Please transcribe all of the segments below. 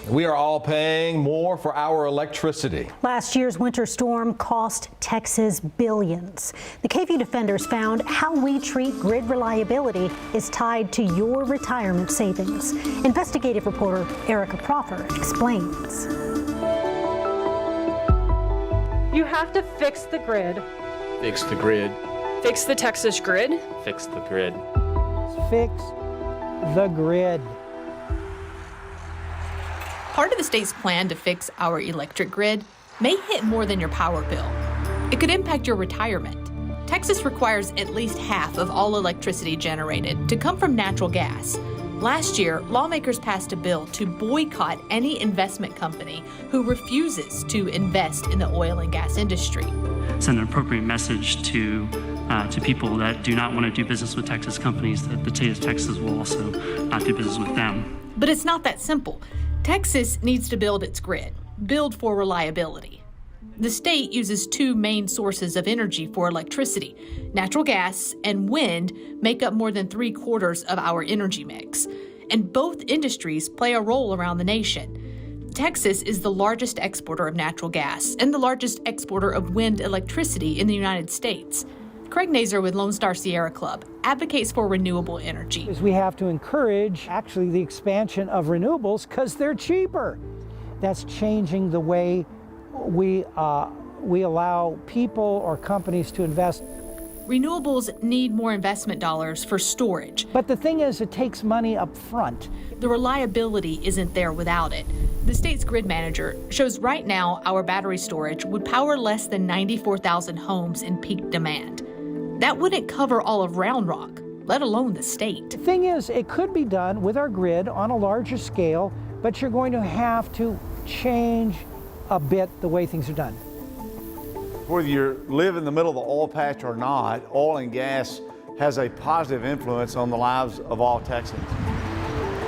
We are all paying more for our electricity. Last year's winter storm cost Texas billions. The KVUE Defenders found how we treat grid reliability is tied to your retirement savings. Investigative reporter Erica Proffer explains. You have to fix the grid. Fix the grid. Fix the Texas grid. Fix the grid. Fix the grid. Part of the state's plan to fix our electric grid may hit more than your power bill. It could impact your retirement. Texas requires at least half of all electricity generated to come from natural gas. Last year, lawmakers passed a bill to boycott any investment company who refuses to invest in the oil and gas industry. Send an appropriate message to people that do not want to do business with Texas companies, that the state of Texas will also not do business with them. But it's not that simple. Texas needs to build its grid, build for reliability. The state uses two main sources of energy for electricity. Natural gas and wind make up more than 3/4 of our energy mix. And both industries play a role around the nation. Texas is the largest exporter of natural gas and the largest exporter of wind electricity in the United States. Craig Nazer with Lone Star Sierra Club advocates for renewable energy. We have to encourage actually the expansion of renewables because they're cheaper. That's changing the way we allow people or companies to invest. Renewables need more investment dollars for storage. But the thing is, it takes money up front. The reliability isn't there without it. The state's grid manager shows right now our battery storage would power less than 94,000 homes in peak demand. That wouldn't cover all of Round Rock, let alone the state. The thing is, it could be done with our grid on a larger scale, but you're going to have to change a bit the way things are done. Whether you live in the middle of the oil patch or not, oil and gas has a positive influence on the lives of all Texans.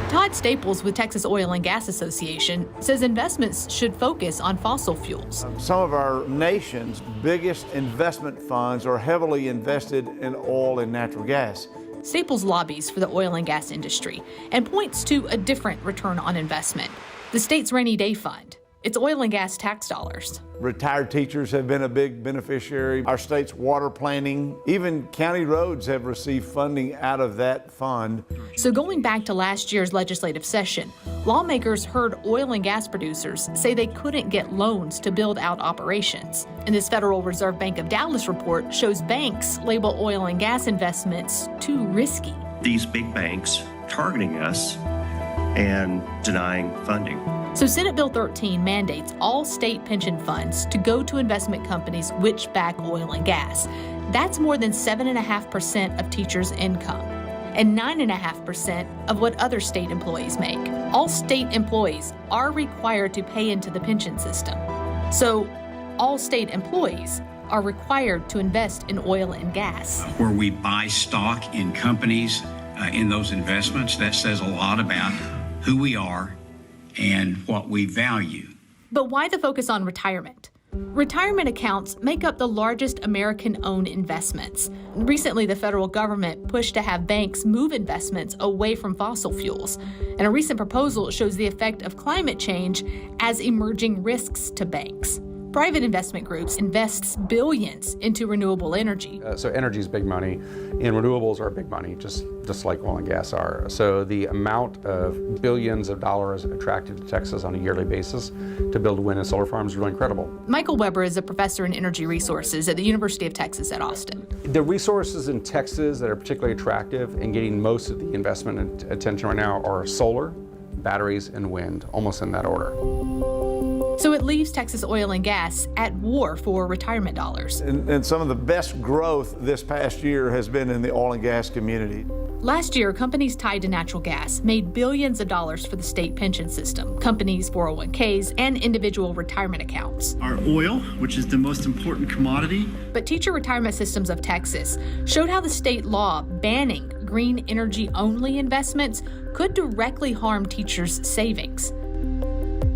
Todd Staples with Texas Oil and Gas Association says investments should focus on fossil fuels. Some of our nation's biggest investment funds are heavily invested in oil and natural gas. Staples lobbies for the oil and gas industry and points to a different return on investment, the state's rainy day fund. It's oil and gas tax dollars. Retired teachers have been a big beneficiary. Our state's water planning, even county roads have received funding out of that fund. So going back to last year's legislative session, lawmakers heard oil and gas producers say they couldn't get loans to build out operations. And this Federal Reserve Bank of Dallas report shows banks label oil and gas investments too risky. These big banks targeting us and denying funding. So Senate Bill 13 mandates all state pension funds to go to investment companies which back oil and gas. That's more than 7.5% of teachers' income and 9.5% of what other state employees make. All state employees are required to pay into the pension system. So all state employees are required to invest in oil and gas. Where we buy stock in companies in those investments, that says a lot about who we are and what we value. But why the focus on retirement? Retirement accounts make up the largest American-owned investments. Recently, the federal government pushed to have banks move investments away from fossil fuels. And a recent proposal shows the effect of climate change as emerging risks to banks. Private investment groups invests billions into renewable energy. So energy is big money, and renewables are big money, just like oil and gas are. So the amount of billions of dollars attracted to Texas on a yearly basis to build wind and solar farms is really incredible. Michael Weber is a professor in energy resources at the University of Texas at Austin. The resources in Texas that are particularly attractive and getting most of the investment and attention right now are solar, batteries, and wind, almost in that order. So it leaves Texas Oil and Gas at war for retirement dollars. And some of the best growth this past year has been in the oil and gas community. Last year, companies tied to natural gas made billions of dollars for the state pension system, companies' 401ks, and individual retirement accounts. Our oil, which is the most important commodity. But Teacher Retirement Systems of Texas showed how the state law banning green energy-only investments could directly harm teachers' savings.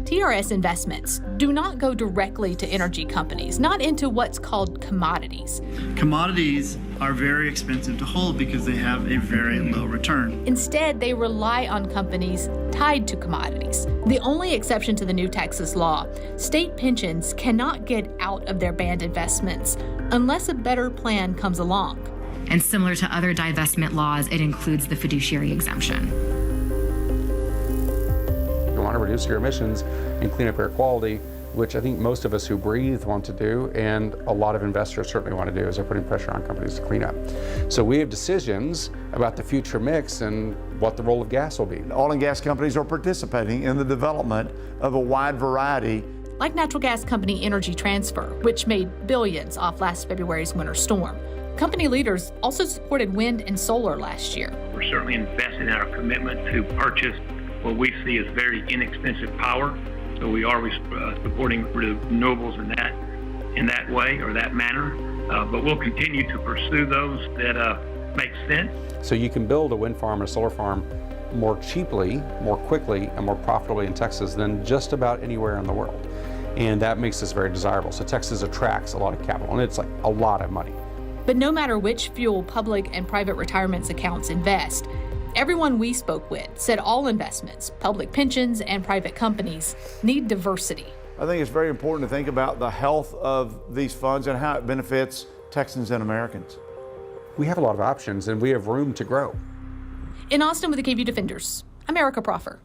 TRS investments do not go directly to energy companies, not into what's called commodities. Commodities are very expensive to hold because they have a very low return. Instead, they rely on companies tied to commodities. The only exception to the new Texas law, state pensions cannot get out of their banned investments unless a better plan comes along. And similar to other divestment laws, it includes the fiduciary exemption. You want to reduce your emissions and clean up air quality, which I think most of us who breathe want to do, and a lot of investors certainly want to do, as they're putting pressure on companies to clean up. So we have decisions about the future mix and what the role of gas will be. Oil and gas companies are participating in the development of a wide variety. Like natural gas company Energy Transfer, which made billions off last February's winter storm. Company leaders also supported wind and solar last year. We're certainly investing in our commitment to purchase what we see as very inexpensive power. So we are supporting renewables in that way or that manner. But we'll continue to pursue those that make sense. So you can build a wind farm or a solar farm more cheaply, more quickly, and more profitably in Texas than just about anywhere in the world. And that makes this very desirable. So Texas attracts a lot of capital, and it's like a lot of money. But no matter which fuel public and private retirements accounts invest, everyone we spoke with said all investments, public pensions and private companies, need diversity. I think it's very important to think about the health of these funds and how it benefits Texans and Americans. We have a lot of options and we have room to grow. In Austin with the KVUE Defenders, I'm Erica Proffer.